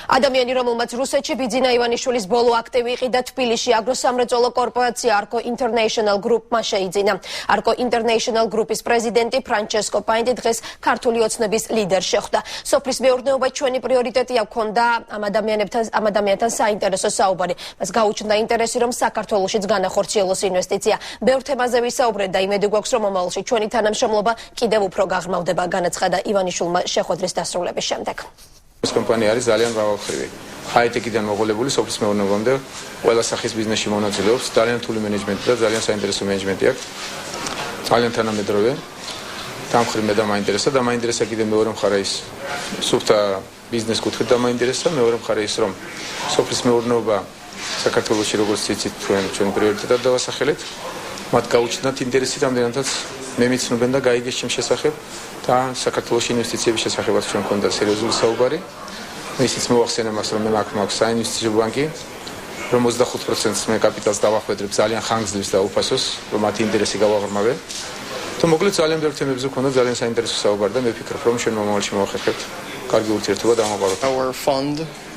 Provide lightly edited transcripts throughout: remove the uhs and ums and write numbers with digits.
ადამიანი, რომელმაც რუსეთში ბიძინა ივანიშვილის ბოლო აქტივი იყიდა თბილისში, აგროსამრეწველო კორპორაცია Arco International Group-მა შეიძინა. Arco International Group-ის პრეზიდენტი ფრანჩესკო პაინდი დღეს ქართული ოცნების ლიდერ შეხვდა. სოფლის მეურნეობა ჩვენი პრიორიტეტია, ჰქონდა ამ ადამიანთან საინტერესო საუბარი. მას გაუჩნდა ინტერესი, რომ საქართველოშიც განახორციელოს ინვესტიცია. ბევრ თემაზე ვისაუბრეთ და იმედი გვაქვს, რომ მომავალში ჩვენი თანამშრომლობა კიდევ უფრო გაღრმავდება, განაცხადა ივანიშვილმა შეხვედრის დასრულების შემდეგ. ეს კომპანია არის ძალიან მრავალმხრივი. ჰაი-ტექიდან მოყოლებული სოფლის მეურნეობამდე ყველა სახის ბიზნესში მონაწილეობს, ძალიან რთული მენეჯმენტი და ძალიან საინტერესო მენეჯმენტი აქვს. ძალიან თანამედროვე. დამხრივ მე დამაინტერესა და მაინტერესა კიდე მეორე მხარე ის სუფთა ბიზნეს კუთხით დამაინტერესა, მეორე მხარე ის რომ სოფლის მეურნეობა საქართველოში როგორც იცით ჩვენ პრიორიტეტად დავასახელეთ. მათ გაუჩნდათ ინტერესი რამდენადაც მემიცნობენ და გაიგეს ჩემს შესახებ და საქართველოში ინვესტიციების შესახებაც ჩვენ გვქონდა სერიოზული საუბარი. ისიც მოახსენე მას რომ მე მაქვს საინვესტიციო ბანკი, რომ 25%-ს მე კაპიტალს დავახვედრებ ძალიან ხანგრძლივს და უფასოს, რომ მათი ინტერესი გავაღრმავე. და მოკლედ ძალიან ბევრ თემებზე გვქონდა ძალიან საინტერესო საუბარი და მე ვფიქრობ რომ ჩვენ მომავალში მოვახერხებთ კარგი ურთიერთობა დავამყაროთ.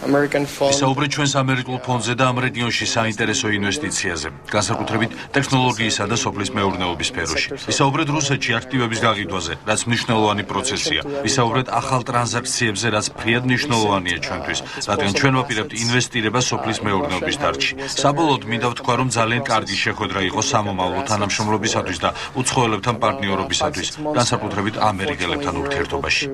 ვისაუბრეთ ჩვენს ამერიკულ ფონდზე და ამ რეგიონში საინტერესო ინვესტიციაზე, განსაკუთრებით ტექნოლოგიისა და სოფლის მეურნეობის სფეროში. ვისაუბრეთ რუსეთში აქტივების გაღიდვაზე, რაც მნიშვნელოვანი პროცესია. ვისაუბრეთ ახალ ტრანზაქციებზე, რაც ფრიად მნიშვნელოვანია ჩვენთვის, რადგან ჩვენ ვაპირებთ ინვესტირებას სოფლის მეურნეობის დარგში. საბოლოოდ მინდა ვთქვა, რომ ძალიან კარგი შეხვედრა იყო სამომავლო თანამშრომლობისათვის და უცხოელებთან პარტნიორობისათვის, განსაკუთრებით ამერიკელებთან ურთიერთობაში.